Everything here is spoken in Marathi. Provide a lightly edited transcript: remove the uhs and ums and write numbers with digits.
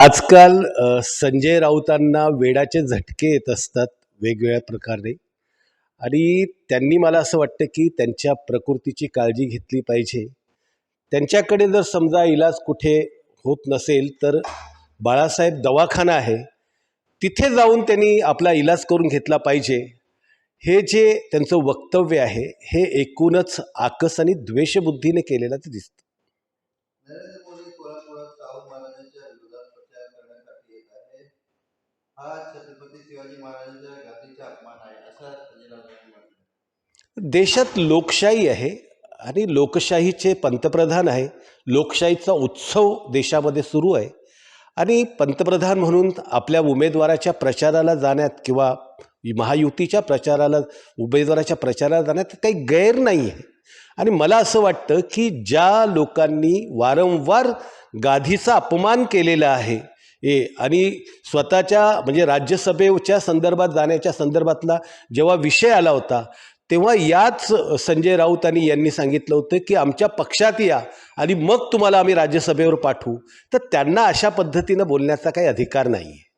आजकाल संजय राऊतांना वेडाचे झटके येत असतात वेगवेगळ्या प्रकारे आणि त्यांनी मला असं वाटतं की त्यांच्या प्रकृतीची काळजी घेतली पाहिजे. त्यांच्याकडे जर समजा इलाज कुठे होत नसेल तर बाळासाहेब दवाखाना आहे, तिथे जाऊन त्यांनी आपला इलाज करून घेतला पाहिजे. हे जे त्यांचं वक्तव्य आहे हे एकूणच आकस आणि द्वेषबुद्धीने केलेलं ते दिसतं. नरेंद्र मोदी कोल्हापुरात शाहू महाराजांच्या विरोधात प्रचार करण्यासाठी येत आहे. हा छत्रपती शिवाजी महाराजांच्या गादीचा अपमान आहे असं संजय राऊतांनी म्हटलं. देशात लोकशाही आहे आणि लोकशाहीचे पंतप्रधान आहे. लोकशाहीचा उत्सव देशामध्ये सुरू आहे आणि पंतप्रधान म्हणून आपल्या उमेदवाराच्या प्रचाराला जाण्यात किंवा महायुतीच्या उमेदवाराच्या प्रचाराला जाण्यात काही गैर नाही आहे. आणि मला असं वाटतं की ज्या लोकांनी वारंवार गादीचा अपमान केलेला आहे आणि स्वतःच्या म्हणजे राज्यसभेच्या संदर्भात जाण्याच्या संदर्भातला जेव्हा विषय आला होता तेव्हा याच संजय राऊत यांनी सांगितलं होतं की आमच्या पक्षात या आणि मग तुम्हाला आम्ही राज्यसभेवर पाठवू. तर त्यांना अशा पद्धतीनं बोलण्याचा काही अधिकार नाही आहे.